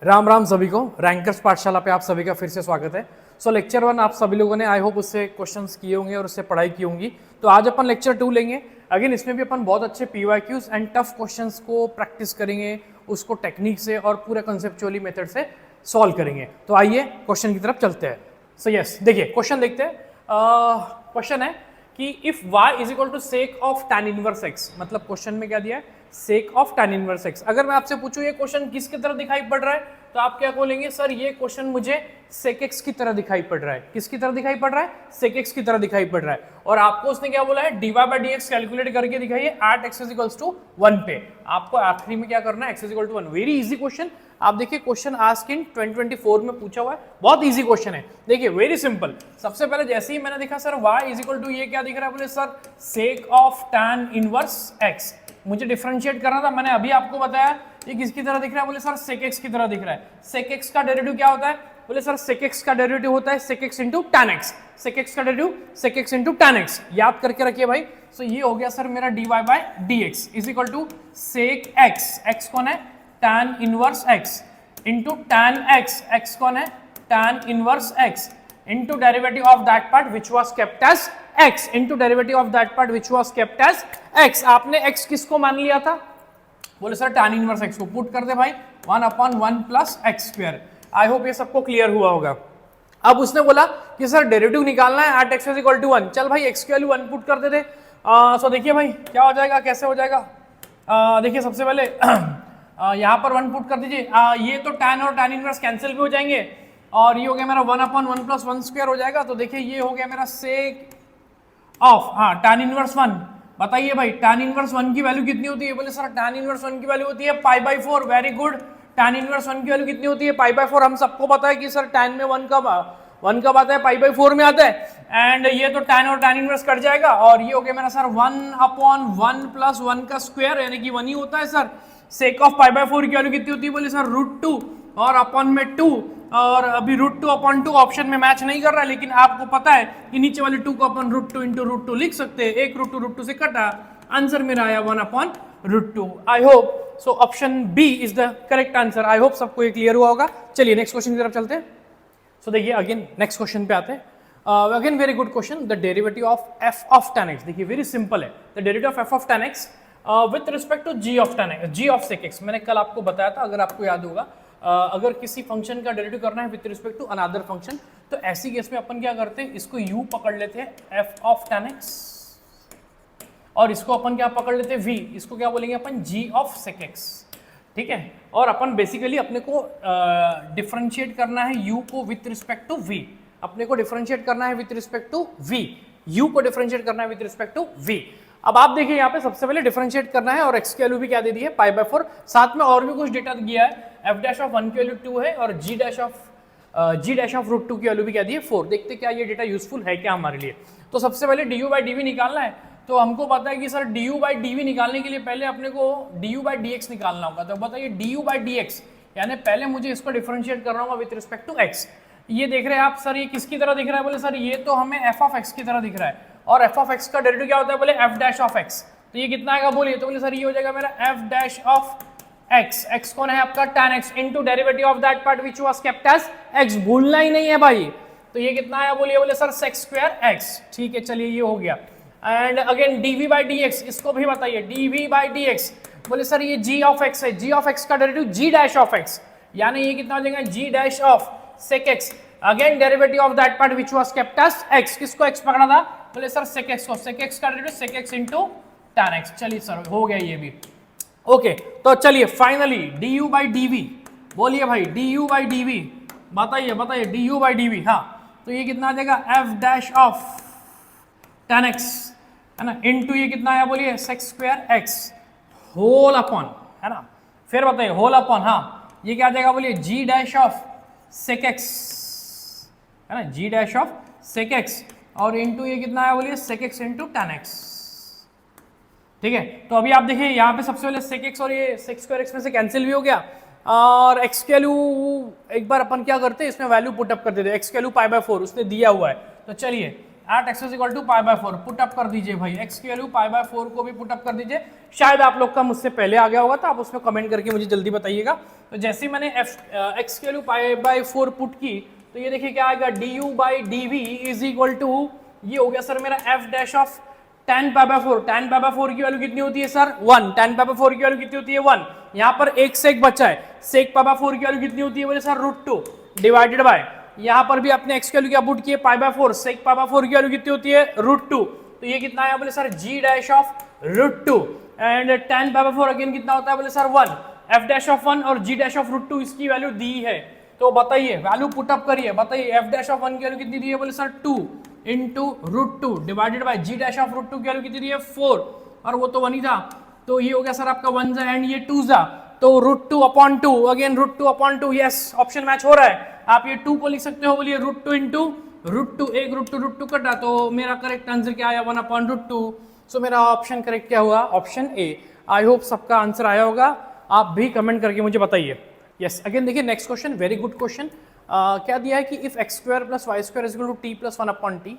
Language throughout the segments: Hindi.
राम राम सभी को। रैंकर्स पाठशाला पे आप सभी का फिर से स्वागत है। लेक्चर 1 आप सभी लोगों ने आई होप उससे क्वेश्चंस किए होंगे और उससे पढ़ाई की होंगी। तो आज अपन लेक्चर 2 लेंगे। अगेन इसमें भी अपन बहुत अच्छे पीवाईक्यूज एंड टफ क्वेश्चंस को प्रैक्टिस करेंगे, उसको टेक्निक से और पूरे कंसेप्चुअली मेथड से सॉल्व करेंगे। तो आइए क्वेश्चन की तरफ चलते हैं। यस, देखिए क्वेश्चन देखते हैं। क्वेश्चन है कि if y is equal to sec of tan inverse x, मतलब क्वेश्चन में क्या दिया है, sec of tan inverse x। अगर मैं आपसे पूछूं ये क्वेश्चन किसकी तरह दिखाई पड़ रहा है, तो आप क्या बोलेंगे, सर ये क्वेश्चन मुझे सेक x की तरह दिखाई पड़ रहा है। किसकी तरह दिखाई पड़ रहा है? सेक x की तरह दिखाई पड़ रहा है। और आपको उसने क्या बोला है, dy बाई dx कैलकुलेट करके दिखाइए at x is equals to 1 पे। आपको आखिरी में क्या करना है, x is equal to 1। Very easy question. आप देखिए क्वेश्चन आस्क इन 2024 में पूछा हुआ है, बहुत इजी क्वेश्चन है। देखिए वेरी सिंपल। सबसे पहले जैसे ही मैंने देखा sir y is equal to ये क्या दिख रहा है, बोले sir sec of tan inverse x। मुझे डिफरेंशिएट करना था, मैंने अभी आपको बताया ये किसकी तरह दिख रहा है, बोले सर सेक x की तरह दिख रहा है। सेक x का डेरिवेटिव क्या होता है, बोले सर सेक x का डेरिवेटिव होता है sec x into tan x। Sec x का derivative sec x into tan x, याद करके रखिए भाई। सो ये हो गया सर मेरा dy by dx is equal to sec x, x कौन है, tan inverse x into tan x, x कौन है, tan inverse x into derivative of that part which was kept as x into derivative of that part which was kept as x। आपने x किसको मान लिया था, बोले सर tan इनवर्स x को। पुट कर दे भाई 1/1 plus x square. I hope ये सबको क्लियर हुआ होगा। अब उसने बोला कि सर डेरिवेटिव निकालना है at x is equal to 1। चल भाई x की वैल्यू 1 पुट कर दे दे। सो देखिए भाई क्या हो जाएगा, कैसे हो जाएगा। देखिए सबसे पहले यहाँ पर 1 पुट कर दीजिए। ये तो tan और tan इनवर्स कैंसिल भी हो जाएंगे और ये हो गया मेरा 1/1 प्लस 1 स्क्वायर हो जाएगा। तो देखिए ये हो गया मेरा सेक ऑफ tan इनवर्स 1। बताइए भाई tan इनवर्स 1 की वैल्यू कितनी होती है, बोले सर tan इनवर्स 1 की वैल्यू होती है pi by 4। Very good. tan inverse 1 की वैल्यू कितनी होती है, पाई बाई 4। हम सबको पता है कि सर tan में 1 कब आता है, पाई बाई 4 में आता है। एंड ये तो tan और tan इनवर्स कट जाएगा और ये हो गया मेरा सर 1/1 प्लस 1 का स्क्वायर, यानी कि 1 ही होता है sir. Sec of pi by 4 की वैल्यू कितनी होती है, बोले सर √2 और अपॉन में 2। और अभी √2/2 ऑप्शन में मैच नहीं कर रहा है, लेकिन आपको पता है कि नीचे वाले 2 को अपन √2 इंटू √2 लिख सकते हैं। एक √2 से कटा, आंसर मेरा आया 1/√2। I hope so option B is the correct answer. I hope सबको ये क्लियर हुआ होगा। चलिए नेक्स्ट क्वेश्चन की तरफ चलते हैं। देखिए अगेन नेक्स्ट क्वेश्चन पे आते हैं। Again very good question. The derivative of f of tan x। देखिए वेरी सिंपल है। The derivative of f of tan x with respect to g of tan x, g of sec x। मैंने कल आपको बताया था, अगर आपको याद होगा, अगर किसी फंक्शन का डेरिवेटिव करना है with respect to another function, तो ऐसी केस में अपन क्या करते हैं, इसको u पकड़ लेते हैं f ऑफ tan x और इसको अपन क्या पकड़ लेते हैं v, इसको क्या बोलेंगे अपन g ऑफ sec x। ठीक है, और अपन बेसिकली अपने को डिफरेंशिएट करना है u को विथ रिस्पेक्ट टू v। अपने को डिफरेंशिएट करना है with respect to v, u को डिफरेंशिएट करना है विथ रिस्पेक्ट टू v। अब आप देखिए यहाँ पे सबसे पहले डिफरेंशिएट करना है और x की वैल्यू भी क्या दे दी है, पाई बाई 4। साथ में और भी कुछ डेटा दिया है, f डैश ऑफ 1 की वैल्यू 2 है और g डैश ऑफ √2 की वैल्यू भी क्या दी है, 4। देखते क्या ये डेटा यूजफुल है क्या हमारे लिए। तो सबसे पहले du बाई dv निकालना है। तो हमको पता है कि सर du बाई dv निकालने के लिए पहले अपने को du बाई dx निकालना होगा। तो बताइए du बाई dx, यानी पहले मुझे इसको डिफरेंशिएट करना होगा विथ रिस्पेक्ट टू x। ये देख रहे हैं आप, सर ये किसकी तरह दिख रहा है, बोले सर ये तो हमें f ऑफ x की तरह दिख रहा है और f ऑफ x का डेरिवेटिव क्या होता है, बोले f डैश ऑफ x। तो ये कितना आएगा बोलिए, तो बोले सर ये हो जाएगा मेरा f dash of x। x कौन है आपका, tan x into derivative of that part which was kept as x। भूलना ही नहीं है भाई। तो ये कितना आया बोलिए, बोले सर sec स्क्वायर x। ठीक है, चलिए ये हो गया। And again dv by dx, इसको भी बताइए dv बाई dx। बोले सर ये g ऑफ x है, g ऑफ x का derivative g dash of x, यानी ये कितना हो जाएगा g dash of sec x। Again derivative of that part which was kept as x। किसको x पकड़ा था, बोले सर sec x को, sec x का derivative sec x into tan x। चलिए सर हो गया ये भी। ओके, तो चलिए फाइनली du बाई dv, बोलिए भाई du बाई dv, बताइए du बाई dv। हाँ, तो ये कितना आ जाएगा f dash of tan x, है ना, इनटू ये कितना आया बोलिए sec square x whole upon, है ना। फिर बताइए होल अपॉन, हाँ ये क्या आ जाएगा बोलिए g dash of sec x, है ना, g dash of sec x और इनटू ये कितना आया बोलिए sec x into tan x। ठीक है, तो अभी आप देखिए यहाँ पे सबसे पहले sec x और ये sec स्क्वायर x में से कैंसिल भी हो गया और x की वैल्यू एक बार अपन क्या करते हैं, इसमें वैल्यू पुट अप कर देते हैं। x की वैल्यू पाई बाई 4 उसने दिया हुआ है। तो चलिए at x is equal to pi by 4 put up कर दीजिए भाई, एक्स की वैल्यू पाई बाय 4 को भी पुट अप कर दीजिए। शायद आप लोग का मुझसे पहले आ गया होगा तो आप उसमें कमेंट करके मुझे जल्दी बताइएगा। तो जैसे ही मैंने एक्स की वैल्यू पाई बाय 4 पुट की तो ये देखिए क्या आएगा, d u by d v is equal to, ये हो गया सर मेरा f dash of tan pi by 4। tan pi by 4 की वैल्यू कितनी होती है सर 1, tan पाई बाय 4 की वैल्यू कितनी होती है 1। यहाँ पर एक सेक बचा है, सेक पाई बाय 4 की वैल्यू कितनी होती है बोले सर √2 डिवाइडेड बाय, यहाँ पर भी अपने x की वैल्यू क्या पुट की है पाई बाय 4, सेक पाई बाय 4 की वैल्यू कितनी होती है √2, तो ये कितना आया बोले sir g dash of √2 and tan pi by 4 again कितना होता है बोले सर 1, f डैश ऑफ 1 और g डैश ऑफ √2 इसकी वैल्यू दी है। तो बताइए वैल्यू पुट अप करिए, बताइए f डैश ऑफ 1 की वैल्यू कितनी दी है बोले sir 2 into √2 divided by g dash of √2 की वैल्यू कितनी दी है 4 और वो तो 1 ही था, तो ये हो गया सर आपका 1 जा एंड ये 2 जा, तो √2 upon 2 again √2 upon 2, yes option match हो रहा है। आप ये 2 को लिख सकते हो, बोलिए √2 इंटू √2, एक √2 कटा तो मेरा करेक्ट आंसर क्या आया 1 अपॉन √2। सो मेरा ऑप्शन करेक्ट क्या हुआ ऑप्शन ए। आई होप सबका आंसर आया होगा, आप भी कमेंट करके मुझे बताइए। यस अगेन देखिए next question, very good question. क्या दिया है कि if x square plus y square is equal to t plus 1 upon t,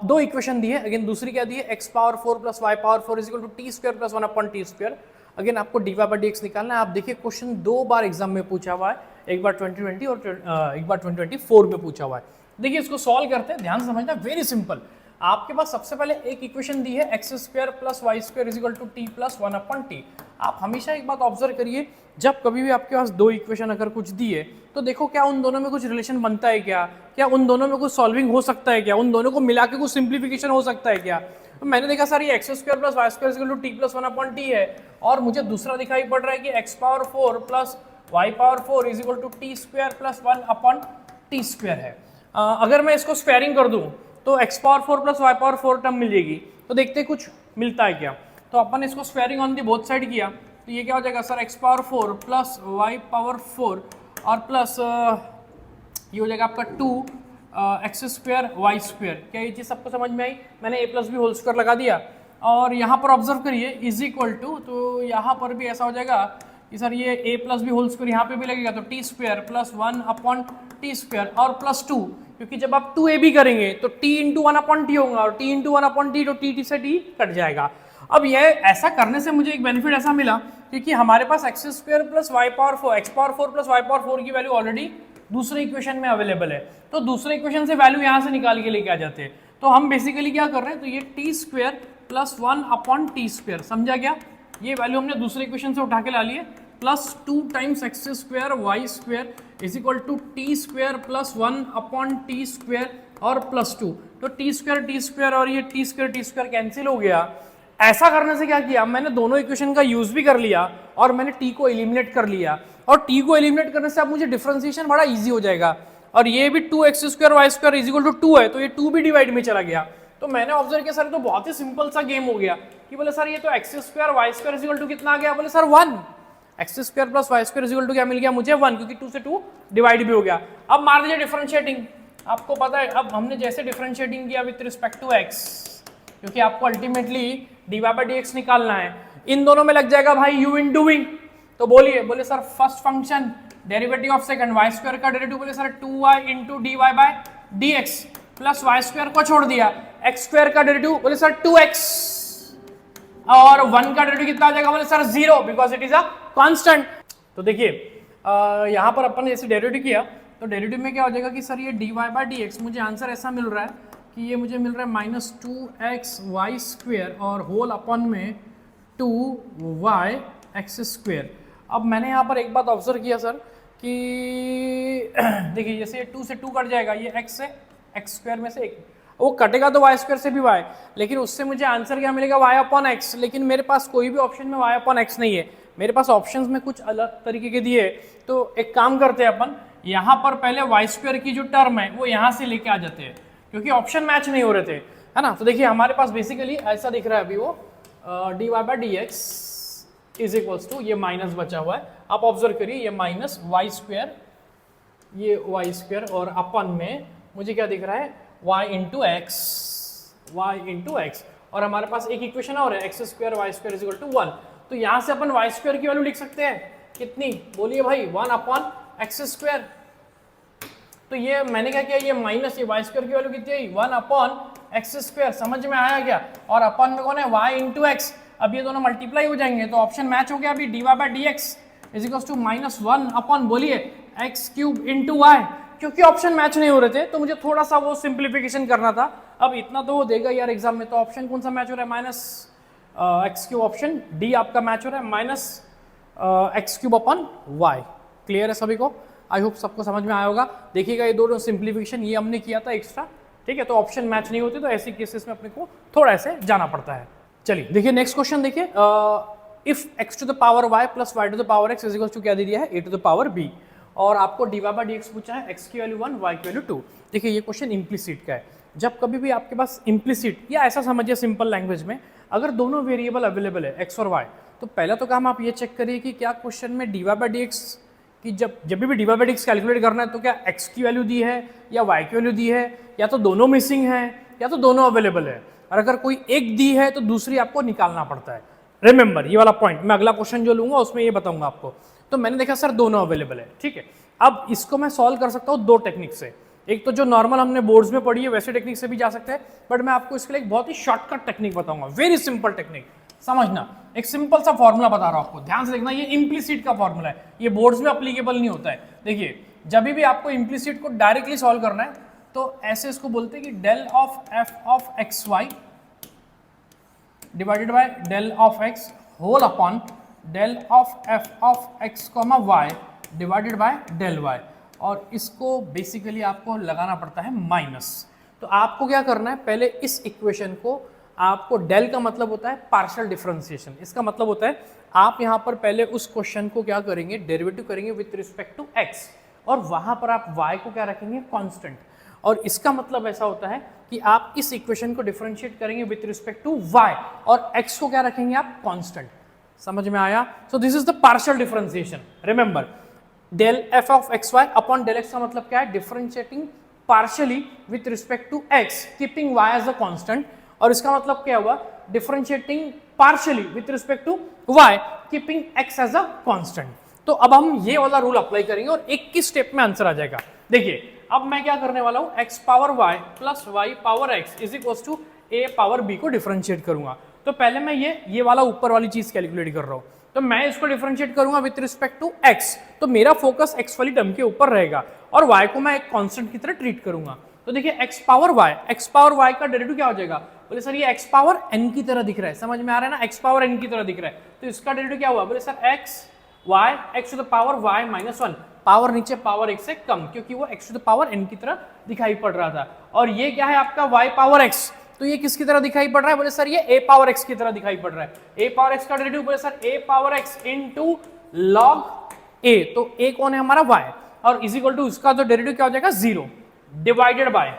दो इक्वेशन दी है। अगेन दूसरी क्या दी है, x power 4 plus y power 4 is equal to t square plus 1 upon t square. Again आपको d y by d x निकालना है। आप देखिए क्वेश्चन 2 बार एग्जाम में पूछा हुआ है, एक बार 2020 और एक बार 2024 में पूछा हुआ है। देखिए इसको सॉल्व करते हैं, ध्यान से समझना, वेरी सिंपल। आपके पास सबसे पहले एक इक्वेशन दी है x square plus y square is equal to t plus 1 upon t. आप हमेशा एक बात ऑब्जर्व करिए, जब कभी भी आपके पास दो इक्वेशन अगर कुछ दी है तो देखो क्या उन दोनों में कुछ रिलेशन बनता है क्या उन दोनों में कुछ सॉल्विंग हो सकता है क्या, उन दोनों को मिला के कुछ सिंप्लीफिकेशन हो सकता है क्या। तो मैंने देखा सर ये x square plus y square is equal to t plus 1 upon t है, और मुझे दूसरा दिखाई पड़ रहा है कि x power 4 plus y power 4 is equal to t square plus 1 upon t square है। अगर मैं इसको स्क्वायरिंग कर दूं तो x power 4 plus y power 4 term मिल जाएगी, तो देखते हैं कुछ मिलता है क्या। तो अपन इसको squaring on the both side किया तो ये क्या हो जाएगा sir x power 4 plus y power 4 और प्लस ये हो जाएगा आपका 2 एक्स स्क्वायर वाई स्क्वायर। क्या ये चीज़ सबको समझ में आई? मैंने ए प्लस बी होल स्क्वायर लगा दिया और यहाँ पर ऑब्जर्व करिए इज इक्वल टू, तो यहाँ पर भी ऐसा हो जाएगा कि सर ये a plus b whole square यहाँ पे भी लगेगा, तो t square plus 1 upon t square और प्लस 2, क्योंकि जब आप 2ab करेंगे तो t इंटू 1 अपॉन टी होगा और t इंटू 1 अपॉन टी, तो t से t कट जाएगा। अब ये ऐसा करने से मुझे एक बेनिफिट ऐसा मिला क्योंकि हमारे पास x square plus y power 4, x power 4 plus y power 4 की वैल्यू ऑलरेडी दूसरे इक्वेशन में अवेलेबल है, तो दूसरे इक्वेशन से वैल्यू यहाँ से निकाल के लेके आ जाते हैं। तो हम बेसिकली क्या कर रहे हैं, तो ये T square plus 1 upon t square, समझा क्या? ये वैल्यू हमने दूसरे इक्वेशन से उठा के ला लिए, plus 2 times x square y square is equal to t square plus 1 upon t square और प्लस 2, तो टी स्क्वायर और ये टी स्क्वायर कैंसिल हो गया। ऐसा करने से क्या किया, मैंने दोनों इक्वेशन का यूज भी कर लिया और मैंने टी को एलिमिनेट कर लिया, और टी को एलिमिनेट करने से अब मुझे डिफरेंशिएशन बड़ा इजी हो जाएगा। और ये भी 2 x square y square is equal to 2 है, तो ये 2 भी डिवाइड में चला गया। तो मैंने ऑब्जर्व किया सर तो बहुत ही सिंपल सा गेम हो गया कि बोले सर ये तो x square y square is equal to कितना आ गया, बोले sir 1, x square plus y square is equal to क्या मिल गया मुझे 1, क्योंकि 2 से 2 डिवाइड भी हो गया। अब मार दीजिए डिफरेंशिएटिंग, आपको पता है अब हमने जैसे डिफरेंशिएटिंग किया विद रिस्पेक्ट टू एक्स, क्योंकि आपको ultimately d y by d x निकालना है, इन दोनों में लग जाएगा भाई यू इन डूइंग। तो बोलिए, बोले sir first function derivative of second y square का डेरिवेटिव, बोले sir 2y into d y by d x plus y square को छोड़ दिया, एक्स स्क्वायर का डेरिवेटिव बोले सर 2x और 1 का डेरिवेटिव कितना आ जाएगा, बोले sir 0 because it is a constant. तो देखिए यहाँ पर अपन जैसे डेरिवेटिव किया तो डेरिवेटिव में क्या हो जाएगा कि सर ये d y by d x, मुझे आंसर ऐसा मिल रहा है कि ये मुझे मिल रहा है माइनस 2x वाई स्क्वायर और होल अपॉन में 2y एक्स स्क्वायर। अब मैंने यहाँ पर एक बात ऑब्जर्व किया सर कि देखिए जैसे ये 2 से 2 कट जाएगा, ये x से एक्स स्क्वायर में से एक वो कटेगा तो वाई स्क्वायर से भी y, लेकिन उससे मुझे आंसर क्या मिलेगा y अपॉन एक्स। लेकिन मेरे पास कोई भी ऑप्शन में y अपॉन एक्स नहीं है, मेरे पास ऑप्शंस में कुछ अलग तरीके के दिए। तो एक काम करते हैं अपन, यहाँ पर पहले वाई स्क्वायर की जो टर्म है वो यहाँ से लेके आ जाते हैं क्योंकि ऑप्शन मैच नहीं हो रहे थे, है ना। तो देखिए हमारे पास बेसिकली ऐसा दिख रहा है अभी वो d y by d x is equals to, ये माइनस बचा हुआ है, आप ऑब्जर्व करिए ये माइनस वाई स्क्वायर, ये वाई स्क्वायर और अपन में मुझे क्या दिख रहा है y इंटू एक्स, और हमारे पास एक इक्वेशन और है x square y square is equal to 1। तो यहाँ से अपन वाई स्क्वायर की वैल्यू लिख सकते हैं कितनी, बोलिए भाई 1 अपॉन एक्स स्क्वायर। तो ये मैंने क्या किया, ये माइनस ये वाई स्क्वायर की वैल्यू कितनी आई 1 अपॉन एक्स स्क्वायर, समझ में आया क्या? और अपन में कौन है? y into x. अब ये दोनों मल्टीप्लाई हो जाएंगे तो ऑप्शन मैच हो गया अभी, dy by d x is equal to -1 upon बोलिए एक्स क्यूब इंटू वाई। क्योंकि ऑप्शन मैच नहीं हो रहे थे तो मुझे थोड़ा सा वो सिंप्लीफिकेशन करना था। अब इतना तो वो देगा यार एग्जाम में, तो ऑप्शन कौन सा मैच हो रहा है? Minus x cube, option D आपका मैच हो रहा है minus x cube upon y. Clear है सभी को? आई होप सबको समझ में आया होगा। देखिएगा ये दोनों सिंप्लीफिकेशन ये हमने किया था एक्स्ट्रा, ठीक है? तो ऑप्शन मैच नहीं होते तो ऐसे केसेस में अपने को थोड़ा ऐसे जाना पड़ता है। चलिए देखिए नेक्स्ट क्वेश्चन देखिए, if x to the power y plus y to the power x is equal to क्या दे दिया है? a to the power b। और आपको dy बाई dx पूछा है, x की वैल्यू 1 y की वैल्यू 2। देखिए ये क्वेश्चन इम्प्लिसिट का है। जब कभी भी आपके पास इम्प्लिसिट या ऐसा समझिए सिंपल लैंग्वेज में, अगर दोनों वेरिएबल अवेलेबल है x और y, तो पहला तो काम आप ये चेक करिए कि क्या क्वेश्चन में dy बाई dx कि जब भी dy बाई dx कैलकुलेट करना है तो क्या x की वैल्यू दी है या y की वैल्यू दी है, या तो दोनों मिसिंग है या तो दोनों अवेलेबल है। और अगर कोई एक दी है तो दूसरी आपको निकालना पड़ता है। रिमेंबर ये वाला पॉइंट, मैं अगला क्वेश्चन जो लूंगा उसमें ये बताऊंगा आपको। तो मैंने देखा सर दोनों अवेलेबल है, ठीक है। अब इसको मैं सॉल्व कर सकता हूँ दो टेक्निक से। एक तो जो नॉर्मल हमने बोर्ड्स में पढ़ी है वैसे टेक्निक से भी जा सकते हैं, बट मैं आपको इसके लिए एक बहुत ही शॉर्टकट टेक्निक बताऊंगा, वेरी सिंपल टेक्निक। समझना, एक सिंपल सा फॉर्मूला बता रहा हूं आपको, ध्यान से देखना। ये इम्प्लिसिट का फॉर्मूला है, ये बोर्ड्स में अप्लीकेबल नहीं होता है। देखिए जब भी आपको इम्प्लिसिट को डायरेक्टली सॉल्व करना है तो ऐसे इसको बोलते हैं कि del of f of x y divided by del of x whole upon del of f of x comma y divided by del y. और इसको बेसिकली आपको लगाना पड़ता है माइनस। तो आपको क्या करना है, पहले इस इक्वेशन को, आपको डेल का मतलब होता है पार्शियल डिफरेंशिएशन, इसका मतलब होता है आप यहाँ पर पहले उस क्वेश्चन को क्या करेंगे, डेरिवेटिव करेंगे विथ रिस्पेक्ट टू एक्स, और वहां पर आप y को क्या रखेंगे, कांस्टेंट। और इसका मतलब ऐसा होता है कि आप इस इक्वेशन को डिफरेंशिएट करेंगे विथ रिस्पेक्ट टू y, और x को क्या रखेंगे आप, कांस्टेंट। समझ में आया? So this is the partial differentiation. Remember del f of x y upon del x का मतलब क्या है, differentiating partially with respect to x keeping y as a constant. और इसका मतलब क्या हुआ, differentiating partially with respect to y keeping x as a constant. तो अब हम ये वाला रूल अप्लाई करेंगे और एक ही स्टेप में आंसर आ जाएगा। देखिए अब मैं क्या करने वाला हूं, x power y plus y power x is equal to a power b को डिफरेंशिएट करूंगा। तो पहले मैं ये वाला ऊपर वाली चीज कैलकुलेट कर रहा हूं, तो मैं इसको डिफरेंशिएट करूंगा विथ रिस्पेक्ट टू x। तो मेरा फोकस x वाली टर्म के ऊपर रहेगा और y को मैं एक कांस्टेंट की तरह ट्रीट करूंगा। तो देखिए x पावर y का डेरिवेटिव क्या हो जाएगा, बोले सर ये x पावर n की तरह दिख रहा है, समझ में आ रहा है ना, x पावर n की तरह दिख रहा है। तो इसका डेरिवेटिव क्या हुआ, बोले sir x to the power y minus 1, power नीचे पावर x से कम, क्योंकि वो x to the power n की तरह दिखाई पड़ रहा था। और ये क्या है आपका y पावर x, तो ये किसकी तरह दिखाई पड़ रहा है, बोले सर ये a पावर x की तरह दिखाई पड़ रहा है। a पावर x का डेरिवेटिव बोले sir a power x into log a, तो a कौन है हमारा y, और इज इक्वल टू इसका जो डेरिवेटिव क्या हो जाएगा 0 डिवाइडेड बाय।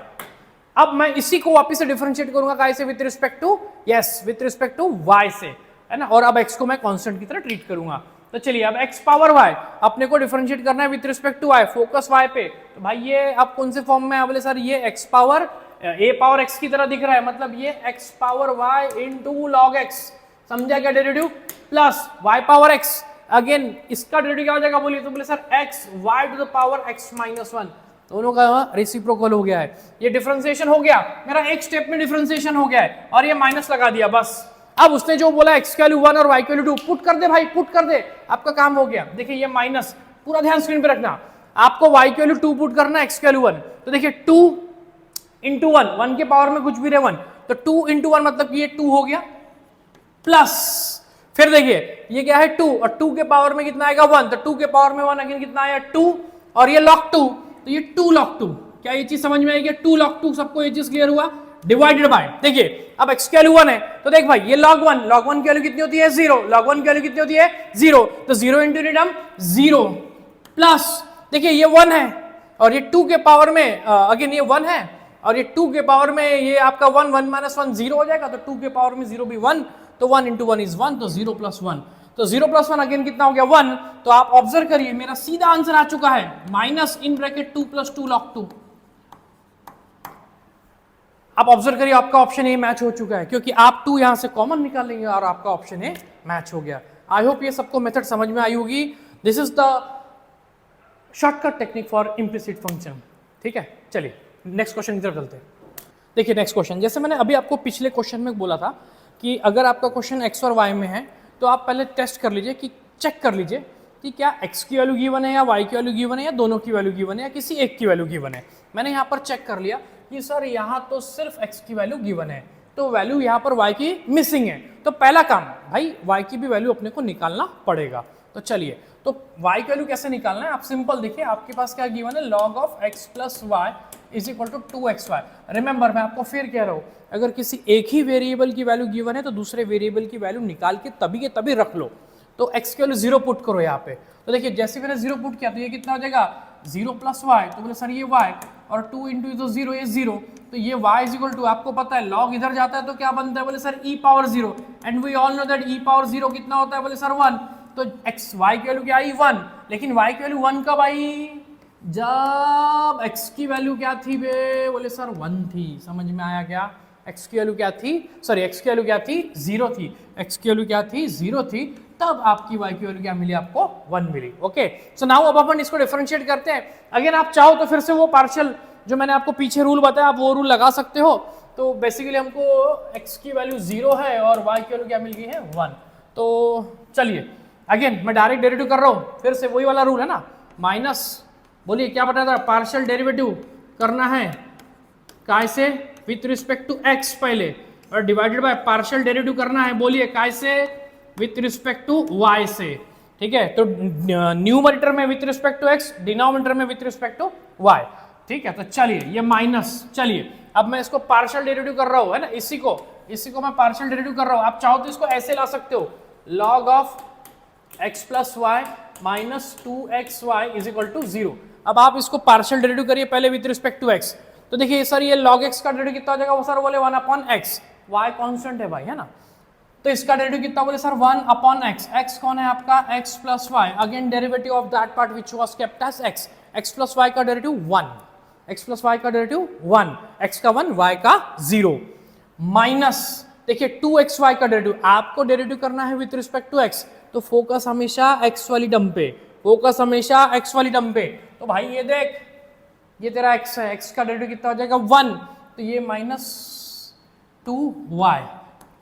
अब मैं इसी को वापस से डिफरेंशिएट करूंगा काय से, with respect to, yes with respect to y से, है ना। और अब x को मैं कांस्टेंट की तरह ट्रीट करूंगा। तो चलिए अब x पावर y अपने को डिफरेंशिएट करना है with respect to y, focus y पे। तो भाई ये अब कौन से फॉर्म में है, बोले सर ये x power a power x की तरह दिख रहा है, मतलब ये x power y into log x, समझा क्या derivative, plus y power x, again इसका डेरिवेटिव क्या हो जाएगा बोलिए, तो बोले sir x y to the power x minus 1, दोनों का रेसिप्रोकल हो गया है। ये डिफरेंशिएशन हो गया मेरा, एक स्टेप में डिफरेंशिएशन हो गया है और ये माइनस लगा दिया बस। अब उसने जो बोला x की वैल्यू 1 और y की वैल्यू 2 पुट कर दे भाई, पुट कर दे, आपका काम हो गया। देखिए ये माइनस, पूरा ध्यान स्क्रीन पे रखना, आपको y की वैल्यू 2 पुट करना है, x की वैल्यू 1। तो देखिए 2 इंटू 1 के पावर में कुछ भी रहे 1, तो 2 इंटू 1 मतलब कि ये 2 हो गया, प्लस फिर देखिए ये क्या है 2, और 2 के पावर में कितना आएगा 1, तो 2 के पावर में 1 अगेन कितना आया 2, और ये log 2, तो ये 2 log 2, क्या ये चीज समझ में आएगी, 2 log 2, सबको ये चीज क्लियर हुआ, डिवाइडेड बाय। देखिए अब x की वैल्यू 1 है, तो देख भाई ये log 1 की वैल्यू कितनी होती है 0, log 1 की वैल्यू कितनी होती है 0, तो 0 इंटू रिडम 0, प्लस देखिए ये 1 है और ये 2 के पावर में अगेन ये 1 है, और ये 2 के पावर में ये आपका 1 माइनस 1 0 हो जाएगा, तो 2 के पावर में 0 भी 1, तो 1 इंटू 1 इज 1, तो 0 प्लस 1, तो 0 प्लस 1 अगेन कितना हो गया 1। तो आप ऑब्जर्व करिए मेरा सीधा आंसर आ चुका है, minus in bracket 2 plus 2 log 2। आप ऑब्जर्व करिए आपका ऑप्शन ए मैच हो चुका है, क्योंकि आप 2 यहां से कॉमन निकालेंगे और आपका ऑप्शन ए मैच हो गया। आई होप ये सबको मेथड समझ में आई होगी। This is the shortcut technique for implicit function, ठीक है। चलिए नेक्स्ट क्वेश्चन की तरफ चलते हैं। देखिए नेक्स्ट क्वेश्चन, जैसे मैंने अभी आपको पिछले क्वेश्चन में बोला था कि अगर आपका क्वेश्चन एक्स और वाई में है तो आप पहले टेस्ट कर लीजिए कि चेक कर लीजिए कि क्या एक्स की वैल्यू गिवन है या वाई की वैल्यू गिवन है या दोनों की वैल्यू गिवन है या किसी एक की वैल्यू गिवन है। मैंने यहाँ पर चेक कर लिया कि सर यहाँ तो सिर्फ एक्स की वैल्यू गिवन है, तो वैल्यू यहाँ पर वाई की मिसिंग है। तो पहला काम भाई वाई की भी वैल्यू अपने को निकालना पड़ेगा। तो चलिए, तो y की वैल्यू कैसे निकालना है, आप सिंपल देखिए, आपके पास क्या गिवन है, log of x plus y is equal to 2xy। Remember मैं आपको फिर कह रहा हूं, अगर किसी एक ही वेरिएबल की वैल्यू गिवन है तो दूसरे वेरिएबल की वैल्यू निकाल के तभी के तभी रख लो। तो x की वैल्यू 0 पुट करो यहाँ पे। तो देखिए जैसे मैंने 0 पुट किया तो ये कितना हो जाएगा 0 प्लस वाई, तो बोले सर ये y और 2 इंटू तो 0 ये 0, तो ये y इज इक्वल टू, आपको पता है log इधर जाता है तो क्या बनता है, बोले sir e power 0, and we all know that e power 0 कितना होता है, बोले सर 1। तो x y की वैल्यू क्या आई 1, लेकिन y की वैल्यू 1 कब आई, जब x की वैल्यू क्या थी बे, बोले सर 1 थी। समझ में आया क्या, x की वैल्यू क्या थी, सॉरी x की वैल्यू क्या थी 0 थी, x की वैल्यू क्या थी 0 थी, तब आपकी y की वैल्यू क्या मिली, आपको 1 मिली। ओके, सो नाउ अब अपन इसको डिफरेंशिएट करते हैं। अगर आप चाहो तो फिर से वो पार्शियल जो मैंने आपको पीछे रूल बताया आप वो रूल लगा सकते हो। तो बेसिकली हमको x की वैल्यू 0 है और y की वैल्यू क्या मिल गई है 1। तो चलिए अगेन मैं डायरेक्ट डेरिवेटिव कर रहा हूँ, फिर से वही वाला रूल है ना, माइनस, बोलिए क्या बताया था, पार्शियल डेरिवेटिव करना है काय से, विथ रिस्पेक्ट टू x पहले, और डिवाइडेड बाय पार्शियल डेरिवेटिव करना है, बोलिए काय से, विथ रिस्पेक्ट टू y से। ठीक है, तो न्यूमरेटर में with respect to x, denominator में विथ रिस्पेक्ट टू y। ठीक है, तो चलिए ये माइनस, चलिए अब मैं इसको पार्शियल डेरिवेटिव कर रहा हूँ, है ना, इसी को मैं पार्शियल डेरिवेटिव कर रहा हूँ। आप चाहो तो इसको ऐसे ला सकते हो, log of x plus y minus 2xy is equal to 0। अब आप इसको पार्शियल डेरिवेटिव करिए पहले विद रिस्पेक्ट टू x। तो देखिए सर ये log x का डेरिवेटिव कितना हो जाएगा, वो सर बोले 1 अपॉन x, y कांस्टेंट है भाई, है ना, तो इसका डेरिवेटिव कितना बोले सर 1 अपॉन x, x कौन है आपका x plus y, again derivative of that part which was kept as x, x plus y का डेरिवेटिव 1, x प्लस वाई का डेरिवेटिव 1, x का 1 y का 0, माइनस देखिए 2xy का डेरिवेटिव, आपको डेरिवेटिव करना है विथ रिस्पेक्ट टू x, तो फोकस हमेशा x वाली टर्म पे, फोकस हमेशा x वाली टर्म पे। तो भाई ये देख, ये तेरा x है, x का डेरिवेटिव कितना हो जाएगा 1, तो ये माइनस 2y,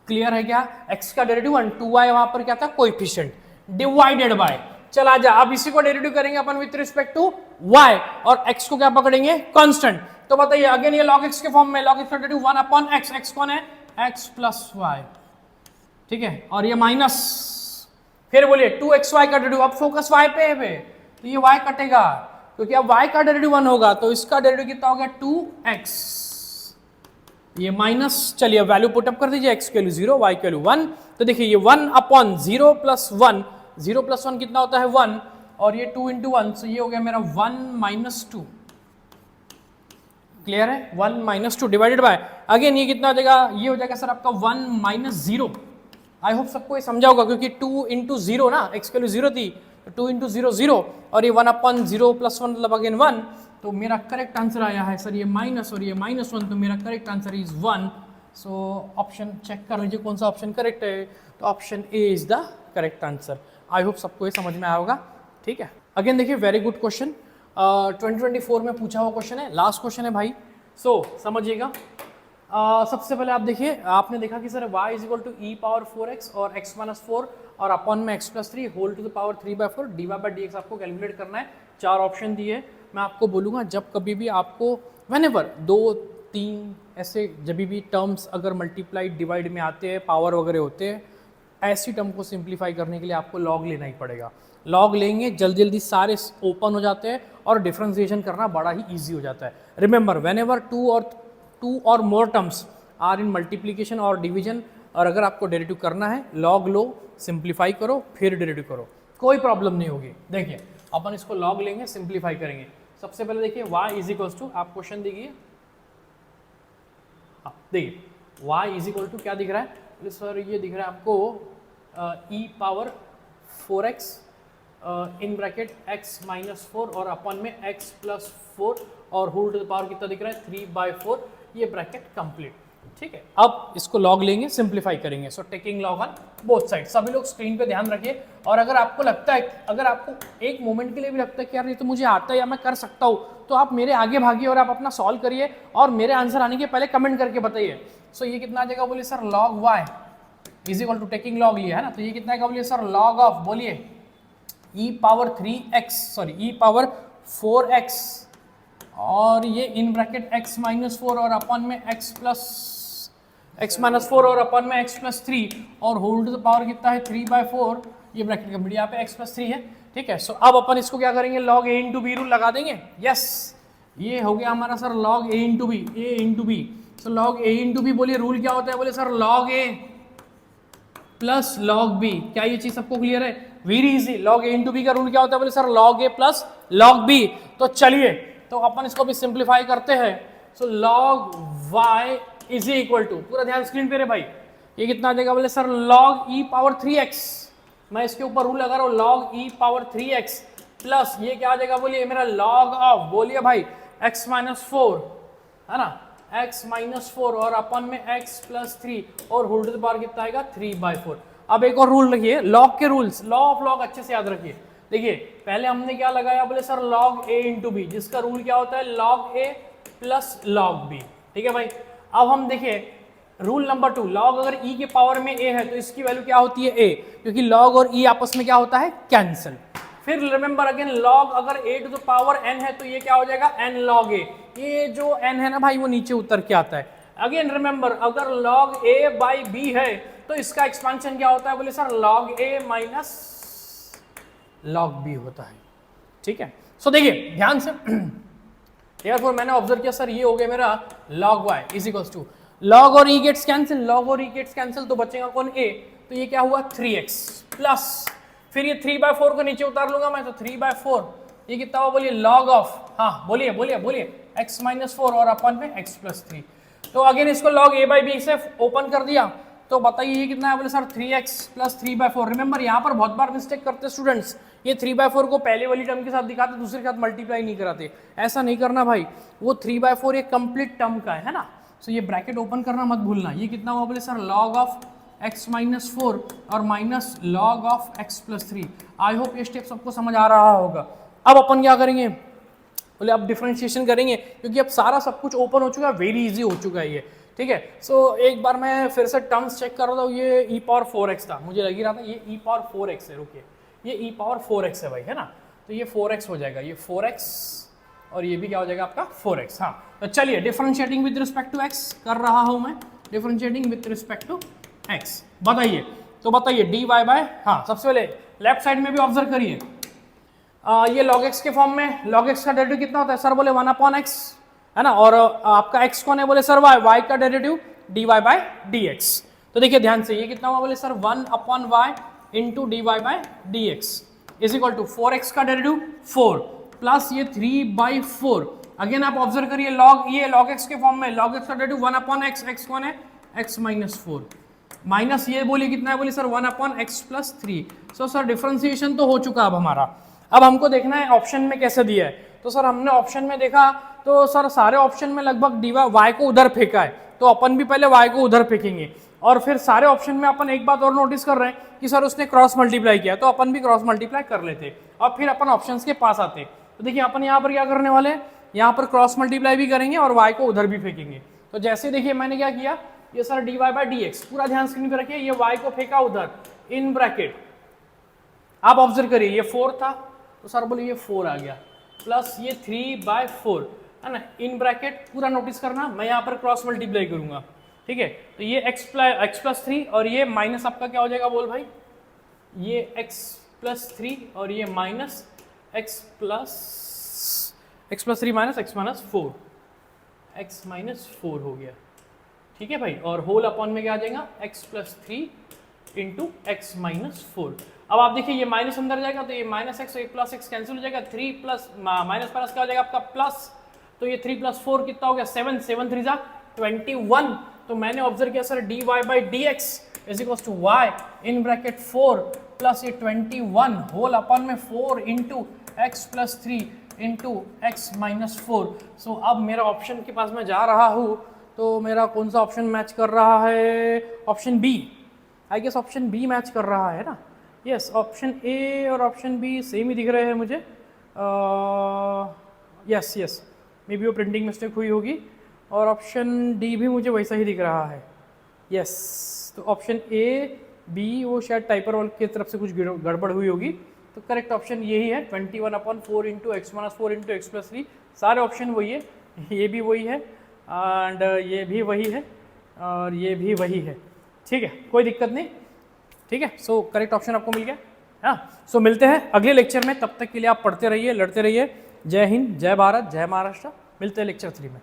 क्लियर है क्या, x का डेरिवेटिव 1, 2y वहां पर क्या था कोएफिशिएंट, डिवाइडेड बाय, चला जा, अब इसी को डेरिवेटिव करेंगे अपन विथ रिस्पेक्ट टू y और x को क्या पकड़ेंगे कांस्टेंट। तो बताइए अगेन ये log x के फॉर्म में, log x का डेरिवेटिव 1 अपॉन x, x कौन है x प्लस वाई, ठीक है, और ये माइनस, फिर बोलिए 2xy का डेरिवेटिव, अब फोकस y पे है, तो ये y कटेगा क्योंकि अब y का डेरिवेटिव 1 होगा, तो इसका डेरिवेटिव कितना हो गया 2x, ये माइनस, चलिए वैल्यू पुटअप कर दीजिए, x की वैल्यू 0, y की वैल्यू 1, तो देखिए ये 1 अपॉन 0 प्लस 1, 0 प्लस 1 कितना होता है 1, और ये 2 इंटू 1, तो ये हो गया मेरा 1 माइनस 2, क्लियर है, 1 माइनस 2 डिवाइडेड बाय, अगेन ये कितना हो जाएगा, ये हो जाएगा सर आपका 1 माइनस 0। आई होप सबको ये समझा होगा क्योंकि 2 इंटू 0 ना, x की वैल्यू 0 थी, तो 2 इंटू 0 0, और ये 1 अपॉन 0 प्लस 1 मतलब अगेन 1, तो मेरा करेक्ट आंसर आया है सर ये माइनस और ये माइनस 1, तो मेरा correct answer is 1। So option check कर लीजिए कौन सा ऑप्शन करेक्ट है, तो option A is the correct answer. I hope सबको ये समझ में आया होगा। ठीक है, अगेन देखिए वेरी गुड क्वेश्चन, 2024 में पूछा हुआ क्वेश्चन है, लास्ट क्वेश्चन है भाई। सो समझिएगा, सबसे पहले आप देखिए, आपने देखा कि sir y is equal to e power 4x और x माइनस 4 और अपॉन में x plus 3 whole to the power 3/4 dy by dx आपको कैलकुलेट करना है। 4 ऑप्शन दिए, मैं आपको बोलूँगा जब कभी भी आपको व्हेनेवर 2 3 ऐसे जब भी टर्म्स अगर मल्टीप्लाइड डिवाइड में आते हैं, पावर वगैरह होते हैं, ऐसी टर्म को सिंप्लीफाई करने के लिए आपको लॉग लेना ही पड़ेगा। लॉग लेंगे जल्दी जल्दी सारे ओपन हो जाते हैं और डिफरेंशिएशन करना बड़ा ही ईजी हो जाता है। रिमेंबर व्हेनेवर 2 और more terms are in multiplication और डिवीजन, और अगर आपको डेरिवेटिव करना है लॉग लो, सिंप्लीफाई करो, फिर डेरिवेटिव करो, कोई प्रॉब्लम नहीं होगी। देखिए अपन इसको लॉग लेंगे, सिंप्लीफाई करेंगे। सबसे पहले देखिए y इज इक्वल्स टू, आप क्वेश्चन देखिए, देखिए y इज इक्वल टू क्या दिख रहा है सर, ये दिख रहा है आपको e power 4x in bracket x minus 4 और अपन में x प्लस 4 और होल टू द पावर कितना दिख रहा है 3/4, ये ब्रैकेट कंप्लीट। ठीक है, अब इसको लॉग लेंगे, सिंप्लीफाई करेंगे। So taking log on both side. सभी लोग स्क्रीन पे ध्यान रखिए, और अगर आपको लगता है, अगर आपको एक मोमेंट के लिए भी लगता है कि यार ये तो मुझे आता है या मैं कर सकता हूँ, तो आप मेरे आगे भागिए और आप अपना सॉल्व करिए और मेरे आंसर आने के पहले कमेंट करके बताइए। सो ये कितना आ जाएगा बोलिए sir, log y is equal to taking log लिया है ना, तो ये कितना आएगा बोलिए सर, log ऑफ बोलिए e power 3x sorry e power 4x और ये इन ब्रैकेट x माइनस 4 और अपन में x माइनस 4 और अपन में x प्लस 3 और होल टू द पावर कितना है 3/4, ये ब्रैकेट कंप्लीट, यहाँ पे x प्लस 3 है। ठीक है, सो अब अपन इसको क्या करेंगे, log a into b rule लगा देंगे। यस, ये हो गया हमारा sir log a into b. So log a into b बोलिए रूल क्या होता है, बोले sir log a plus log b। क्या ये चीज सबको क्लियर है? Very easy. log a into b का रूल क्या होता है, बोले sir log a plus log b। तो चलिए तो अपन इसको भी सिंप्लीफाई करते हैं। So log y is equal to, पूरा ध्यान स्क्रीन पे रे भाई, ये कितना आ जाएगा बोले sir log e power 3x, मैं इसके ऊपर रूल लगा रहा हूँ log e power 3x plus ये क्या आ जाएगा बोलिए मेरा log ऑफ बोलिए भाई x माइनस 4 है ना, x माइनस 4 और अपन में x प्लस 3 और होल टू द पावर कितना आएगा 3/4। अब एक और रूल रखिए, लॉग के रूल्स, लॉ ऑफ लॉग अच्छे से याद रखिए। देखिए पहले हमने क्या लगाया बोले sir log a into b, जिसका रूल क्या होता है log a plus log b। ठीक है भाई, अब हम देखिए रूल नंबर 2, log अगर e के पावर में a है तो इसकी वैल्यू क्या होती है a, क्योंकि log और e आपस में क्या होता है कैंसिल। फिर रिमेंबर अगेन log अगर a to the power n है तो ये क्या हो जाएगा n log a, ये जो n है ना भाई वो नीचे उतर के आता है। अगेन रिमेंबर अगर log a बाई b है तो इसका एक्सपेंशन क्या होता है बोले sir log a minus log b होता है। ठीक है, सो देखिए ध्यान से therefore मैंने ऑब्जर्व किया सर ये हो गया मेरा log y is equals to log और e गेट्स कैंसिल, log और e गेट्स कैंसिल तो बचेगा कौन a, तो ये क्या हुआ 3x प्लस फिर ये 3/4 को नीचे उतार लूंगा मैं तो 3/4, ये कितना हुआ बोलिए log ऑफ, हाँ बोलिए बोलिए बोलिए x माइनस 4 और अपन में x प्लस 3। तो अगेन इसको log a बाई बी से ओपन कर दिया तो बताइए ये कितना है बोले सर 3x प्लस 3/4। रिमेंबर यहाँ पर बहुत बार मिस्टेक करते स्टूडेंट्स, ये 3/4 को पहले वाली टर्म के साथ दिखाते दूसरे के साथ मल्टीप्लाई नहीं कराते, ऐसा नहीं करना भाई, वो 3/4 ये कंप्लीट टर्म का है ना। सो ये ब्रैकेट ओपन करना मत भूलना। ये कितना हुआ बोले sir log of x minus 4 और minus log of x plus 3। I hope ये स्टेप सबको समझ आ रहा होगा। अब अपन क्या करेंगे बोले अब डिफरेंशिएशन करेंगे, क्योंकि अब सारा सब कुछ ओपन हो चुका है, वेरी इजी हो चुका है ये। ठीक है, सो एक बार मैं फिर से टर्म्स चेक कर रहा था, ये e पावर 4x था, मुझे लग ही रहा था ये e पावर 4x है, रुकिए ये e पावर 4x है भाई है ना, तो ये 4x हो जाएगा, ये 4x और ये भी क्या हो जाएगा आपका 4x। हाँ तो चलिए differentiating with respect to x कर रहा हूं मैं, differentiating with respect to x। बताइए तो बताइए dy बाय, हाँ सबसे पहले लेफ्ट साइड में भी ऑब्जर्व करिए, ये log x के फॉर्म में, log x का डेरिवेटिव कितना होता है सर बोले 1/x है ना, और आपका x कौन है बोले सर y का डेरिवेटिव dy बाय dx। तो देखिए ध्यान से ये कितना हुआ बोले sir 1/y into dy by dx is equal to 4x का डेरिवेटिव 4 प्लस ये 3/4। अगेन आप ऑब्जर्व करिए ये log x के फॉर्म में, log x का डेरिवेटिव 1/x, x कौन है x माइनस 4 माइनस ये बोलिए कितना है बोलिए sir 1/x plus 3। So sir differentiation तो हो चुका अब हमारा, अब हमको देखना है ऑप्शन में कैसे दिया है। तो सर हमने ऑप्शन में देखा तो सर सारे ऑप्शन में लगभग dy y को उधर फेंका है, तो अपन भी पहले y को उधर फेंकेंगे, और फिर सारे ऑप्शन में अपन एक बात और नोटिस कर रहे हैं कि सर उसने क्रॉस मल्टीप्लाई किया, तो अपन भी क्रॉस मल्टीप्लाई कर लेते और फिर अपन ऑप्शंस के पास आते। तो देखिए अपन यहाँ पर क्या करने वाले हैं, यहाँ पर क्रॉस मल्टीप्लाई भी करेंगे और y को उधर भी फेंकेंगे। तो जैसे देखिए मैंने क्या किया, ये सर dy बाय dx, पूरा ध्यान स्क्रीन पे रखिए, ये y को फेंका उधर इन ब्रैकेट, आप ऑब्जर्व करिए ये 4 था तो सर बोले ये 4 आ गया प्लस ये 3/4 है ना, इन ब्रैकेट पूरा नोटिस करना, मैं यहाँ पर क्रॉस मल्टीप्लाई करूंगा। ठीक है, तो ये x प्लस 3 और ये माइनस आपका क्या हो जाएगा बोल भाई, ये x प्लस 3 और ये minus x plus 3 minus x minus 4 हो गया। ठीक है भाई, और होल अपॉन में क्या आ जाएगा x plus 3 into x minus 4। अब आप देखिए ये माइनस अंदर जाएगा तो ये माइनस एक्स और ये प्लस एक्स कैंसिल हो जाएगा, 3 प्लस माइनस प्लस क्या हो जाएगा आपका प्लस, तो ये 3 प्लस 4 कितना हो गया 7, 7 3 जा 21। तो मैंने ऑब्जर्व किया sir dy by dx is equal to y in bracket 4 plus ये 21 होल अपॉन में 4 into x plus 3 into x minus 4। So अब मेरा ऑप्शन के पास मैं जा रहा हूँ, तो मेरा कौन सा ऑप्शन मैच कर रहा है, option B, I guess option B match कर रहा है ना। यस, ऑप्शन ए और ऑप्शन बी सेम ही दिख रहे हैं मुझे। यस यस, मे बी वो प्रिंटिंग मिस्टेक हुई होगी। और ऑप्शन डी भी मुझे वैसा ही दिख रहा है। यस, तो ऑप्शन ए बी वो शायद टाइपर वाल की तरफ से कुछ गड़बड़ हुई होगी। तो करेक्ट ऑप्शन यही है 21/4 into x minus 4 into x plus 3। सारे ऑप्शन वही है, ये भी वही है एंड ये भी वही है और ये भी वही है। ठीक है, कोई दिक्कत नहीं। ठीक है, सो करेक्ट ऑप्शन आपको मिल गया। हाँ, सो मिलते हैं अगले लेक्चर में, तब तक के लिए आप पढ़ते रहिए, लड़ते रहिए। जय हिंद, जय भारत, जय महाराष्ट्र। मिलते हैं लेक्चर 3 में।